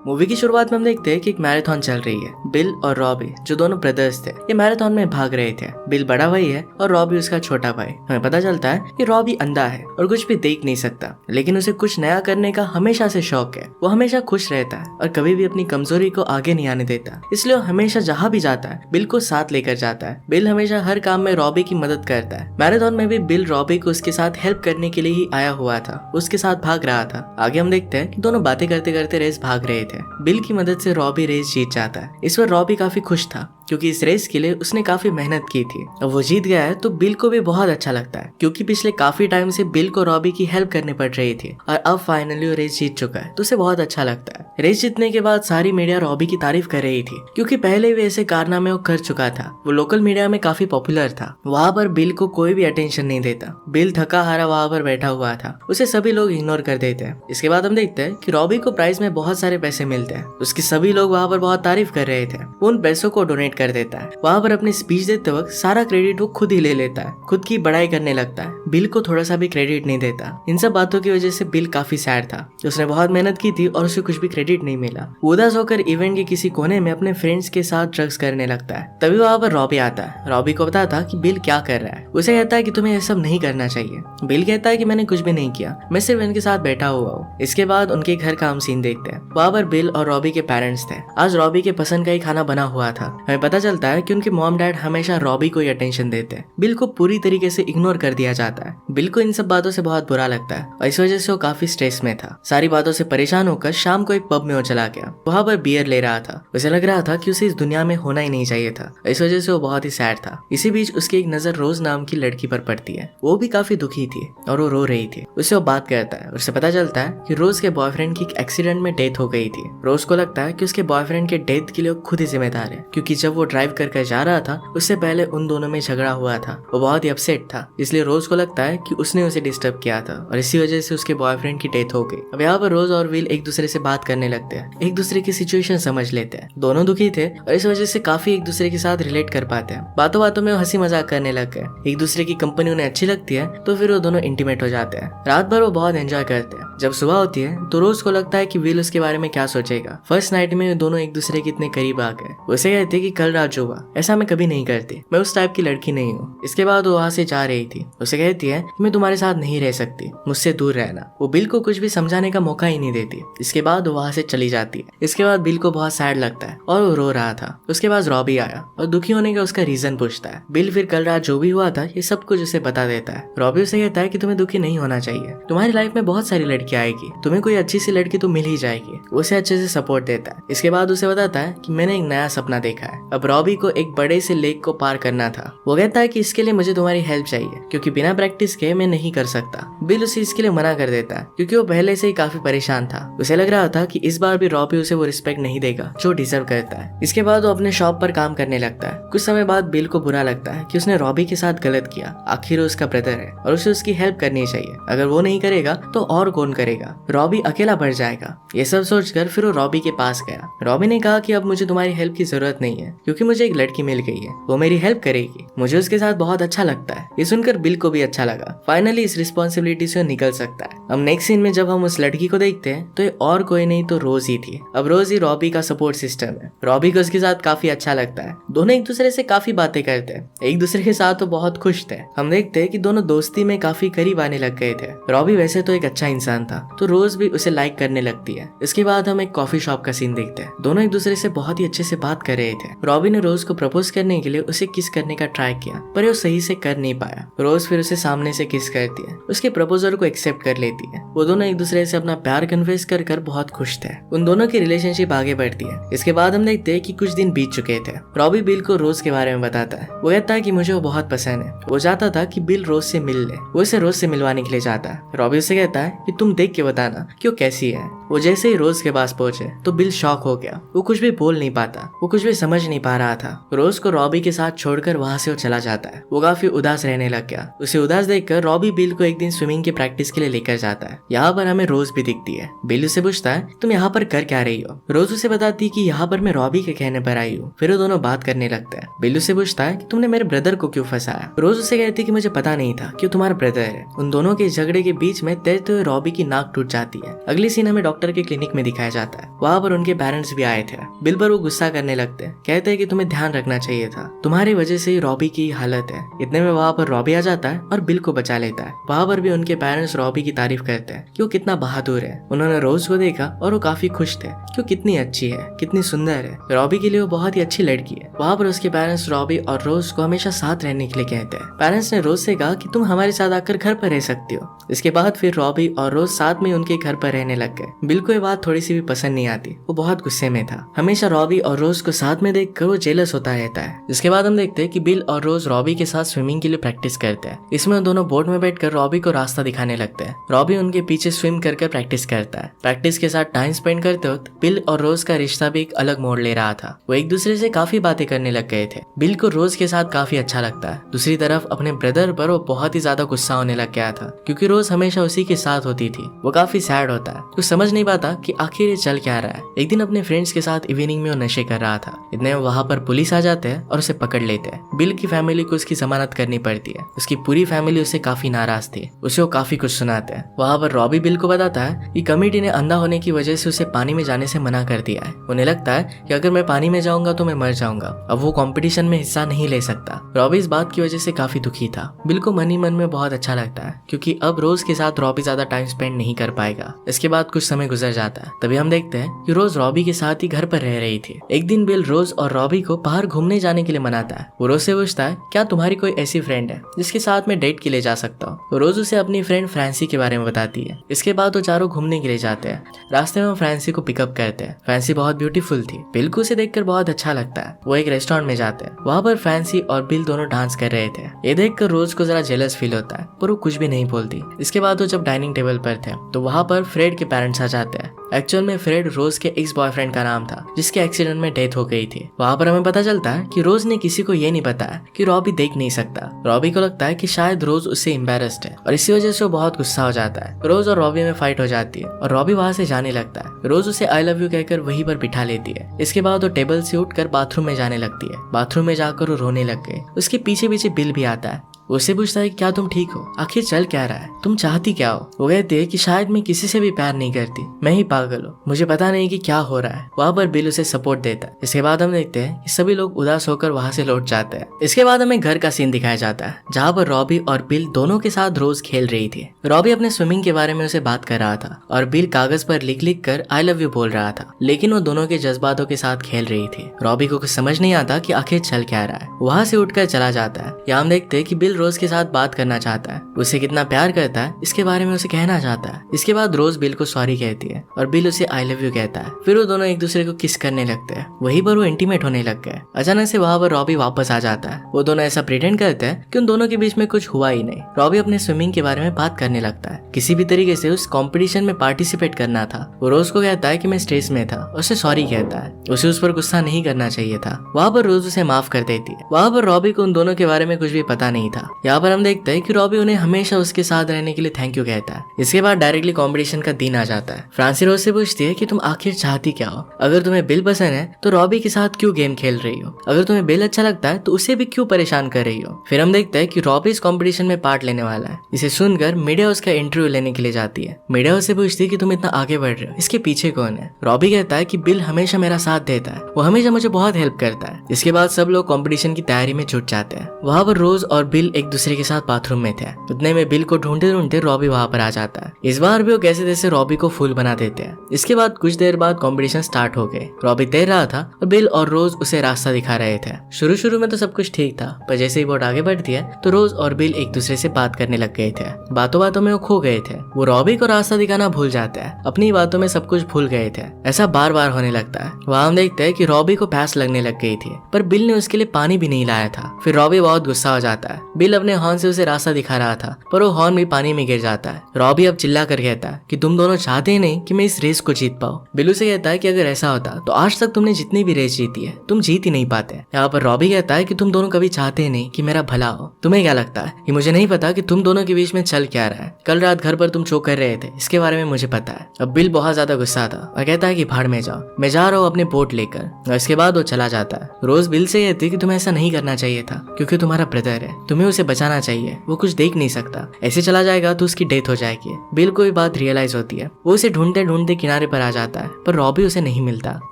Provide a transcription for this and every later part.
Movie की शुरुआत में हम देखते हैं कि एक मैराथन चल रही है। बिल और रॉबी जो दोनों ब्रदर्स थे ये मैराथन में भाग रहे थे। बिल बड़ा भाई है और रॉबी उसका छोटा भाई। हमें पता चलता है कि रॉबी अंधा है और कुछ भी देख नहीं सकता, लेकिन उसे कुछ नया करने का हमेशा से शौक है। वो हमेशा खुश रहता है और कभी भी अपनी कमजोरी को आगे नहीं आने देता, इसलिए वो हमेशा जहाँ भी जाता है बिल को साथ लेकर जाता है। बिल हमेशा हर काम में रॉबी की मदद करता है। मैराथन में भी बिल रॉबी को उसके साथ हेल्प करने के लिए ही आया हुआ था, उसके साथ भाग रहा था। आगे हम देखते हैं कि दोनों बातें करते करते रेस भाग रहे थे। बिल की मदद से रॉबी रेस जीत जाता है। इस पर रॉबी काफी खुश था क्योंकि इस रेस के लिए उसने काफी मेहनत की थी। अब वो जीत गया है तो बिल को भी बहुत अच्छा लगता है, क्योंकि पिछले काफी टाइम से बिल को रॉबी की हेल्प करनी पड़ रही थी और अब फाइनली वो रेस जीत चुका है तो उसे बहुत अच्छा लगता है। रेस जीतने के बाद सारी मीडिया रॉबी की तारीफ कर रही थी, क्योंकि पहले भी ऐसे कारनामे वो कर चुका था। वो लोकल मीडिया में काफी पॉपुलर था। वहाँ पर बिल को कोई भी अटेंशन नहीं देता। बिल थका हारा वहाँ पर बैठा हुआ था, उसे सभी लोग इग्नोर कर देते हैं। इसके बाद हम देखते हैं कि रॉबी को प्राइज में बहुत सारे पैसे मिलते हैं। उसके सभी लोग वहाँ पर बहुत तारीफ कर रहे थे। वो उन पैसों को डोनेट कर देता है। वहाँ पर अपनी स्पीच देते वक्त सारा क्रेडिट वो खुद ही ले लेता है, खुद की बड़ाई करने लगता है। बिल को थोड़ा सा भी क्रेडिट नहीं देता। इन सब बातों की वजह से बिल काफी सैड था। उसने बहुत मेहनत की थी और उसे कुछ भी क्रेडिट नहीं मिला। उदास होकर इवेंट के किसी कोने में अपने फ्रेंड्स के साथ ड्रग्स करने लगता है। तभी वहाँ पर रॉबी आता है। रॉबी को पता था कि बिल क्या कर रहा है। उसे कहता है कि तुम्हें यह सब नहीं करना चाहिए। बिल कहता है कि मैंने कुछ भी नहीं किया, मैं सिर्फ इनके साथ बैठा हुआ हूँ। इसके बाद उनके घर का हम सीन देखते हैं। वहाँ पर बिल और रॉबी के पेरेंट्स थे। आज रॉबी के पसंद का ही खाना बना हुआ था। हमें पता चलता है कि उनके मॉम डैड हमेशा रॉबी को ही अटेंशन देते हैं। बिल को पूरी तरीके से इग्नोर कर दिया जाता है। बिल को इन सब बातों से बहुत बुरा लगता है और इस वजह से वो काफी स्ट्रेस में था। सारी बातों से परेशान होकर शाम को एक पब में वो चला गया। वहाँ पर बियर ले रहा था। उसे लग रहा था कि उसे इस दुनिया में होना ही नहीं चाहिए था। इस वजह से वो बहुत ही सैड था। इसी बीच उसकी एक नजर रोज नाम की लड़की पर पड़ती है। वो भी काफी दुखी थी और वो रो रही थी। उससे वो बात करता है। उससे पता चलता है कि रोज के बॉयफ्रेंड की एक एक्सीडेंट में डेथ हो गई थी। रोज को लगता है कि उसके बॉयफ्रेंड के डेथ के लिए वो खुद ही जिम्मेदार है, क्योंकि जब वो ड्राइव कर जा रहा था उससे पहले उन दोनों में झगड़ा हुआ था। वो बहुत ही अपसेट था, इसलिए रोज को लगता है कि उसने उसे डिस्टर्ब किया था और इसी वजह से उसके बॉयफ्रेंड की डेथ हो गई। अब यहाँ पर रोज और विल एक दूसरे से बात करने लगते हैं, एक दूसरे की सिचुएशन समझ लेते हैं। दोनों दुखी थे और इस वजह से काफी एक दूसरे के साथ रिलेट कर पाते हैं। बातों बातों में वो हंसी मजाक करने लग गए। एक दूसरे की कंपनी उन्हें अच्छी लगती है तो फिर वो दोनों इंटीमेट हो जाते हैं। रात भर वो बहुत एंजॉय करते हैं। जब सुबह होती है तो रोज को लगता है कि विल उसके बारे में क्या सोचेगा। फर्स्ट नाइट में दोनों एक दूसरे के इतने करीब आ गए। उसे कहते कि कल रात जो हुआ ऐसा मैं कभी नहीं करती, मैं उस टाइप की लड़की नहीं हूँ। इसके बाद वो वहाँ से जा रही थी। उसे कहती है मैं तुम्हारे साथ नहीं रह सकती, मुझसे दूर रहना। वो बिल को कुछ भी समझाने का मौका ही नहीं देती। इसके बाद वो वहाँ से चली जाती है। इसके बाद बिल को बहुत सैड लगता है और वो रो रहा था। उसके बाद रॉबी आया और दुखी होने का उसका रीजन पूछता है। बिल फिर कल रात जो भी हुआ था ये सब कुछ उसे बता देता है। रॉबी उसे कहता है कि तुम्हें दुखी नहीं होना चाहिए, तुम्हारी लाइफ में बहुत सारी लड़की आएगी, तुम्हें कोई अच्छी सी लड़की तो मिल ही जाएगी। उसे अच्छे से सपोर्ट देता है। इसके बाद उसे बताता है कि मैंने एक नया सपना देखा है। अब रॉबी को एक बड़े से लेक को पार करना था। वो कहता है कि इसके लिए मुझे तुम्हारी हेल्प चाहिए, क्योंकि बिना प्रैक्टिस के मैं नहीं कर सकता। बिल उसे इसके लिए मना कर देता है, क्योंकि वो पहले से ही काफी परेशान था। उसे लग रहा था कि इस बार भी रॉबी उसे वो रिस्पेक्ट नहीं देगा जो डिजर्व करता है। इसके बाद वो अपने शॉप पर काम करने लगता है। कुछ समय बाद बिल को बुरा लगता है कि उसने रॉबी के साथ गलत किया। आखिर वो उसका ब्रदर है और उसे उसकी हेल्प करनी चाहिए। अगर वो नहीं करेगा तो और कौन करेगा? रॉबी अकेला बढ़ जाएगा। ये सब सोचकर फिर वो रॉबी के पास गया। रॉबी ने कहा कि अब मुझे तुम्हारी हेल्प की जरूरत नहीं है, क्योंकि मुझे एक लड़की मिल गई है, वो मेरी हेल्प करेगी। मुझे उसके साथ बहुत अच्छा लगता है। ये सुनकर बिल को भी अच्छा लगा। फाइनली इस रिस्पॉन्सिबिलिटी से निकल सकता है। अब नेक्स्ट सीन में जब हम उस लड़की को देखते हैं तो ये और कोई नहीं तो रोज ही थी। अब रोज ही रॉबी का सपोर्ट सिस्टम है। रॉबी को उसके साथ काफी अच्छा लगता है। दोनों एक दूसरे से काफी बातें करते हैं। एक दूसरे के साथ तो बहुत खुश थे। हम देखते हैं कि दोनों दोस्ती में काफी करीब आने लग गए थे। रॉबी वैसे तो एक अच्छा इंसान था तो रोज भी उसे लाइक करने लगती है। इसके बाद हम एक कॉफी शॉप का सीन देखते हैं। दोनों एक दूसरे से बहुत ही अच्छे से बात कर रहे थे। रॉबी ने रोज को प्रपोज करने के लिए उसे किस करने का ट्राई किया, पर वो सही से कर नहीं पाया। रोज फिर उसे सामने से किस करती है, उसके प्रपोजल को एक्सेप्ट कर लेती है। वो दोनों एक दूसरे से अपना प्यार कन्फेस कर बहुत खुश थे। उन दोनों की रिलेशनशिप आगे बढ़ती है। इसके बाद हम देखते हैं कि कुछ दिन बीत चुके थे। रॉबी बिल को रोज के बारे में बताता है। वो कहता है कि मुझे वो बहुत पसंद है। वो चाहता था कि बिल रोज से मिल ले। वो इसे रोज से मिलवाने के लिए चाहता है। रॉबी उसे कहता है कि तुम देख के बताना कि वो कैसी है। वो जैसे ही रोज के पास पहुंचे तो बिल शॉक हो गया। वो कुछ भी बोल नहीं पाता, वो कुछ भी समझ नहीं पा रहा था। रोज को रॉबी के साथ छोड़कर वहां से वो चला जाता है। वो काफी उदास रहने लग गया। उसे उदास देखकर रॉबी बिल को एक दिन स्विमिंग की प्रैक्टिस के लिए लेकर जाता है। यहाँ पर हमें रोज भी दिखती है। बिल उसे पूछता है तुम यहाँ पर कर क्या रही हो? रोज उसे बताती कि यहाँ पर मैं रॉबी के कहने पर आई हूँ। फिर वो दोनों बात करने लगते हैं। बिल उसे पूछता है कि तुमने मेरे ब्रदर को क्यों फंसाया? रोज उसे कहती कि मुझे पता नहीं था कि तुम्हारा ब्रदर है। उन दोनों के झगड़े के बीच में तैरते हुए रॉबी की नाक टूट जाती है। अगली सीन हमें डॉक्टर के क्लिनिक में दिखाया जाता है। वहाँ पर उनके पेरेंट्स भी आए थे। बिल पर वो गुस्सा करने लगते हैं, कहते हैं कि तुम्हें ध्यान रखना चाहिए था, तुम्हारी वजह से ही रॉबी की हालत है। इतने में वहाँ पर रॉबी आ जाता है और बिल को बचा लेता है। वहाँ पर भी उनके पेरेंट्स रॉबी की तारीफ करते हैं कि वो कितना बहादुर है। उन्होंने रोज को देखा और वो काफी खुश थे कि वो कितनी अच्छी है, कितनी सुंदर है। रॉबी के लिए वो बहुत ही अच्छी लड़की है। वहाँ पर उसके पेरेंट्स रॉबी और रोज को हमेशा साथ रहने के लिए कहते हैं। पेरेंट्स ने रोज से कहा कि तुम हमारे साथ आकर घर पर रह सकती हो। इसके बाद फिर रॉबी और रोज साथ में उनके घर पर रहने लग गए। बिल को ये बात थोड़ी सी भी पसंद नहीं आती, वो बहुत गुस्से में था। हमेशा रॉबी और रोज को साथ में देखकर वो जेलस होता रहता है। इसके बाद हम देखते हैं कि बिल और रोज रॉबी के साथ स्विमिंग के लिए प्रैक्टिस करते हैं। इसमें दोनों बोट में बैठकर रॉबी को रास्ता दिखाने लगते हैं। रॉबी उनके पीछे स्विम करके प्रैक्टिस करता है। प्रैक्टिस के साथ टाइम स्पेंड करते वक्त बिल और रोज का रिश्ता भी एक अलग मोड़ ले रहा था। वो एक दूसरे से काफी बातें करने लग गए थे। बिल को रोज के साथ काफी अच्छा लगता है। दूसरी तरफ अपने ब्रदर पर वो बहुत ही ज्यादा गुस्सा होने लग गया था, क्योंकि रोज हमेशा उसी के साथ होती थी। वो काफी सैड होता है, कुछ समझ नहीं पाता कि आखिर ये चल क्या रहा है। एक दिन अपने फ्रेंड्स के साथ इवनिंग में वो नशे कर रहा था। इतने वहाँ पर पुलिस आ जाते हैं और उसे पकड़ लेते हैं। बिल की फैमिली को उसकी जमानत करनी पड़ती है। उसकी पूरी फैमिली उससे काफी नाराज थी। उसे वो काफी कुछ सुनाते हैं। वहाँ पर रॉबी बिल को बताता है कि कमिटी ने अंधा होने की वजह से उसे पानी में जाने से मना कर दिया है। उन्हें लगता है कि अगर मैं पानी में जाऊंगा तो मैं मर जाऊंगा। अब वो कंपटीशन में हिस्सा नहीं ले सकता। रॉबी इस बात की वजह से काफी दुखी था। बिल को मन ही मन में बहुत अच्छा लगता है, क्योंकि अब रोज के साथ रॉबी ज्यादा टाइम स्पेंड नहीं कर पाएगा। इसके बाद कुछ समय गुजर जाता है। तभी हम देखते हैं कि रोज रॉबी के साथ ही घर पर रह रही थी। एक दिन बिल रोज और रॉबी को बाहर घूमने जाने के लिए मनाता है। वो रोज से पूछता है, क्या तुम्हारी कोई ऐसी फ्रेंड है जिसके साथ में डेट के लिए जा सकता हूँ। रोज उसे अपनी फ्रेंड फ्रांसी के बारे में बताती है। इसके बाद वो चारों घूमने के लिए जाते हैं। रास्ते में फ्रांसी को पिकअप करते हैं। फ्रांसी बहुत ब्यूटीफुल थी। बिल को उसे देखकर बहुत अच्छा लगता है। वो एक रेस्टोरेंट में जाते हैं। वहाँ पर फ्रांसी और बिल दोनों डांस कर रहे थे। ये देखकर रोज को जरा जेलस फील होता है, पर वो कुछ भी नहीं बोलती। इसके बाद वो जब डाइनिंग टेबल पर थे तो वहाँ पर फ्रेड के पेरेंट्स आ जाते हैं। एक्चुअल में फ्रेड रोज के एक्स बॉयफ्रेंड का नाम था, जिसके एक्सीडेंट में डेथ हो गई थी। वहाँ पर हमें पता चलता है कि रोज ने किसी को ये नहीं बताया कि रॉबी देख नहीं सकता। रॉबी को लगता है कि शायद रोज उससे एम्बेरस्ड है और इसी वजह से वो बहुत गुस्सा हो जाता है। रोज और रॉबी में फाइट हो जाती है और रॉबी वहाँ से जाने लगता है। रोज उसे आई लव यू कहकर वहीं पर बिठा लेती है। इसके बाद वो टेबल से उठकर बाथरूम में जाने लगती है। बाथरूम में जाकर वो रोने लग गई। उसके पीछे पीछे बिल भी आता है। उससे पूछता है कि क्या तुम ठीक हो, आखिर चल क्या रहा है, तुम चाहती क्या हो। वो कहती है कि शायद मैं किसी से भी प्यार नहीं करती, मैं ही पागल हूँ, मुझे पता नहीं कि क्या हो रहा है। वहाँ पर बिल उसे सपोर्ट देता है। इसके बाद हम देखते हैं कि सभी लोग उदास होकर वहाँ से लौट जाते हैं। इसके बाद हमें घर का सीन दिखाया जाता है, जहाँ पर रॉबी और बिल दोनों के साथ रोज खेल रही थी। रॉबी अपने स्विमिंग के बारे में उसे बात कर रहा था और बिल कागज पर लिख लिख कर आई लव यू बोल रहा था, लेकिन वो दोनों के जज्बातों के साथ खेल रही थी। रॉबी को कुछ समझ नहीं आता कि आखिर चल क्या रहा है। वहाँ से उठकर चला जाता है। यहाँ हम देखते हैं कि बिल रोज के साथ बात करना चाहता है, उसे कितना प्यार करता है इसके बारे में उसे कहना चाहता है। इसके बाद रोज बिल को सॉरी कहती है और बिल उसे आई लव यू कहता है। फिर वो दोनों एक दूसरे को किस करने लगते हैं। वहीं पर वो इंटीमेट होने लग गए। अचानक से वहाँ पर रॉबी वापस आ जाता है। वो दोनों ऐसा प्रिटेंड करते हैं कि उन दोनों के बीच में कुछ हुआ ही नहीं। रॉबी अपने स्विमिंग के बारे में बात करने लगता है। किसी भी तरीके से उस कॉम्पिटिशन में पार्टिसिपेट करना था। वो रोज को कहता है कि मैं स्ट्रेस में था, उसे सॉरी कहता है। उसे उस पर गुस्सा नहीं करना चाहिए था। वहाँ पर रोज उसे माफ कर देती है। वहाँ पर रॉबी को उन दोनों के बारे में कुछ भी पता नहीं था। यहाँ पर हम देखते हैं कि रॉबी उन्हें हमेशा उसके साथ रहने के लिए थैंक यू कहता है। इसके बाद डायरेक्टली कॉम्पिटिशन का दिन आ जाता है। फ्रांसी रोज से पूछती है कि तुम आखिर चाहती क्या हो। अगर तुम्हें बिल पसंद है तो रॉबी के साथ क्यों गेम खेल रही हो। अगर तुम्हें बिल अच्छा लगता है तो उसे भी क्यों परेशान कर रही हो। फिर हम देखते हैं कि रॉबी इस कॉम्पिटिशन में पार्ट लेने वाला है। इसे सुनकर मीडिया उसका इंटरव्यू लेने के लिए जाती है। मीडिया उससे पूछती है कि तुम इतना आगे बढ़ रहे हो, इसके पीछे कौन है। रॉबी कहता है कि बिल हमेशा मेरा साथ देता है, वो हमेशा मुझे बहुत हेल्प करता है। इसके बाद सब लोग कॉम्पिटिशन की तैयारी में जुट जाते हैं। वहाँ पर रोज और बिल एक दूसरे के साथ बाथरूम में थे। उतने में बिल को ढूंढते ढूंढते रॉबी वहाँ पर आ जाता है। इस बार भी वो कैसे तैसे रॉबी को फूल बना देते हैं। इसके बाद कुछ देर बाद कॉम्पिटिशन स्टार्ट हो गए। रॉबी तैर रहा था और बिल और रोज उसे रास्ता दिखा रहे थे। शुरू में तो सब कुछ ठीक था, पर जैसे ही बोट आगे बढ़ती है तो रोज और बिल एक दूसरे से बात करने लग गए थे। बातों बातों में वो खो गए थे। वो रॉबी को रास्ता दिखाना भूल जाते हैं। अपनी बातों में सब कुछ भूल गए थे। ऐसा बार बार होने लगता है। वहाँ हम देखते हैं कि रॉबी को प्यास लगने लग गई थी, पर बिल ने उसके लिए पानी भी नहीं लाया था। फिर रॉबी बहुत गुस्सा हो जाता है। बिल अपने हॉर्न से उसे रास्ता दिखा रहा था, पर वो हॉर्न भी पानी में गिर जाता है। रॉबी अब चिल्ला कर कहता है कि तुम दोनों चाहते ही नहीं कि मैं इस रेस को जीत पाऊं। बिल उसे कहता है कि अगर ऐसा होता तो आज तक तुमने जितनी भी रेस जीती है तुम जीत ही नहीं पाते। यहाँ पर रॉबी कहता है कि तुम दोनों कभी चाहते ही नहीं कि मेरा भला हो। तुम्हें क्या लगता है कि मुझे नहीं पता कि तुम दोनों के बीच में चल क्या रहा है। कल रात घर पर तुम चो कर रहे थे, इसके बारे में मुझे पता है। अब बिल बहुत ज्यादा गुस्सा था और कहता है कि भाड़ में जाओ, मैं जा रहा हूँ अपने बोट लेकर। और इसके बाद वो चला जाता है। रोज बिल से कहती है कि तुम्हें ऐसा नहीं करना चाहिए था, क्योंकि तुम्हारा ब्रदर है, तुम्हें उसे बचाना चाहिए, वो कुछ देख नहीं सकता, ऐसे चला जाएगा तो उसकी डेथ हो जाएगी। बिल को ये बात रियलाइज होती है। वो उसे ढूंढते ढूंढते किनारे पर आ जाता है, पर रॉबी उसे नहीं मिलता।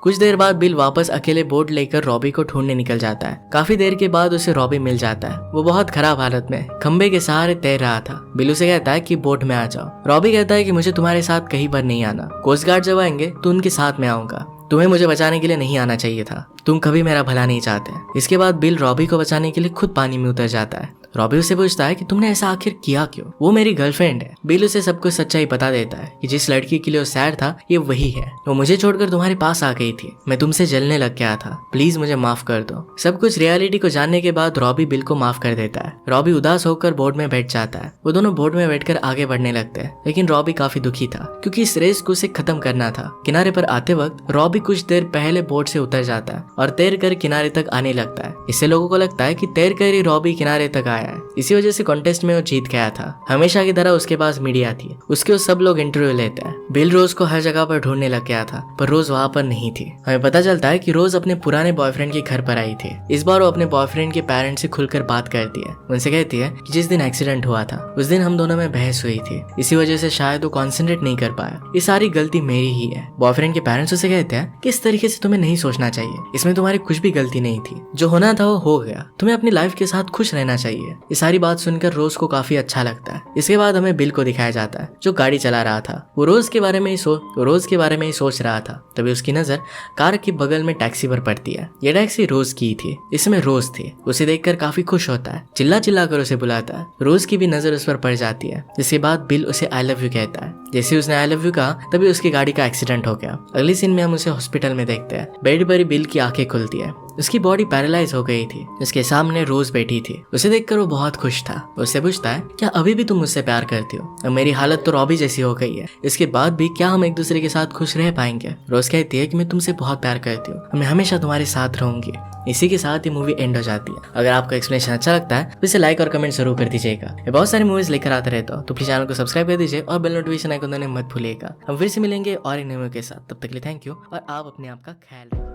कुछ देर बाद बिल वापस अकेले बोट लेकर रॉबी को ढूंढने निकल जाता है। काफी देर के बाद उसे रॉबी मिल जाता है। वो बहुत खराब हालत में खंबे के सहारे तैर रहा था। बिल उसे कहता है कि बोट में आ जाओ। रॉबी कहता है कि मुझे तुम्हारे साथ कहीं पर नहीं आना, कोस्ट गार्ड जब आएंगे तो उनके साथ में आऊंगा, तुम्हें मुझे बचाने के लिए नहीं आना चाहिए था, तुम कभी मेरा भला नहीं चाहते। इसके बाद बिल रॉबी को बचाने के लिए खुद पानी में उतर जाता है। रॉबी उसे पूछता है कि तुमने ऐसा आखिर किया क्यों? वो मेरी गर्लफ्रेंड है। बिल उसे सब कुछ सच्चाई बता देता है कि जिस लड़की के लिए वो सैड था ये वही है। वो मुझे छोड़कर तुम्हारे पास आ गई थी, मैं तुमसे जलने लग गया था, प्लीज मुझे माफ कर दो। सब कुछ रियलिटी को जानने के बाद रॉबी बिल को माफ कर देता है। रॉबी उदास होकर बोट में बैठ जाता है। वो दोनों बोट में बैठकर आगे बढ़ने लगते हैं, लेकिन रॉबी काफी दुखी था क्योंकि इस रेस को उसे खत्म करना था। किनारे पर आते वक्त रॉबी कुछ देर पहले बोट से उतर जाता है और तैर कर किनारे तक आने लगता है। इससे लोगों को लगता है कि तैर कर ही रॉबी किनारे तक आया है। इसी वजह से कॉन्टेस्ट में वो जीत गया था। हमेशा की तरह उसके पास मीडिया थी, उसके सब लोग इंटरव्यू लेते हैं। बिल रोज को हर जगह पर ढूंढने लग गया था, पर रोज वहाँ पर नहीं थी। हमें पता चलता है कि रोज अपने पुराने बॉयफ्रेंड के घर पर आई थी। इस बार वो अपने बॉयफ्रेंड के पेरेंट्स से खुलकर बात करती है। उनसे कहती है कि जिस दिन एक्सीडेंट हुआ था उस दिन हम दोनों में बहस हुई थी, इसी वजह से शायद वो कॉन्सेंट्रेट नहीं कर पाया, ये सारी गलती मेरी ही है। बॉयफ्रेंड के पेरेंट्स उसे कहते हैं कि इस तरीके से तुम्हें नहीं सोचना चाहिए, इसमें तुम्हारी कुछ भी गलती नहीं थी, जो होना था वो हो गया, तुम्हें अपनी लाइफ के साथ खुश रहना चाहिए। ये सारी बात सुनकर रोज को काफी अच्छा लगता है। इसके बाद हमें बिल को दिखाया जाता है जो गाड़ी चला रहा था। वो रोज के बारे में ही सोच रहा था। तभी उसकी नजर कार के बगल में टैक्सी पर पड़ती है। ये टैक्सी रोज की थी, इसमें रोज थी। उसे देखकर काफी खुश होता है, चिल्ला चिल्ला कर उसे बुलाता है। रोज की भी नजर उस पर पड़ जाती है, जिसके बाद बिल उसे आई लव यू कहता है। जैसे उसने आई लव यू कहा तभी उसकी गाड़ी का एक्सीडेंट हो गया। अगली सीन में हम उसे हॉस्पिटल में देखते हैं। बेड पर ही बिल की आंखें खुलती है। उसकी बॉडी पैरालाइज हो गई थी। उसके सामने रोज बैठी थी। उसे देखकर वो बहुत खुश था। उससे पूछता है क्या अभी भी तुम मुझसे प्यार करती हो? अब मेरी हालत तो रॉबी जैसी हो गई है, इसके बाद भी क्या हम एक दूसरे के साथ खुश रह पाएंगे? रोज कहती है कि मैं तुमसे बहुत प्यार करती हूँ, मैं हमेशा तुम्हारे साथ रहूंगी। इसी के साथ ही मूवी एंड हो जाती है। अगर आपको एक्सप्लेनेशन अच्छा लगता है तो इसे लाइक और कमेंट जरूर कर दीजिएगा। मैं बहुत सारी मूवीज लेकर आते रहता हूँ, तो प्लीज चैनल को सब्सक्राइब कर दीजिए और बेल नोटिफिकेशन आइकन दबाना मत भूलिएगा। हम फिर से मिलेंगे और इन मूवी के साथ। तब तक के लिए थैंक यू और आप अपने आप का ख्याल रखिए।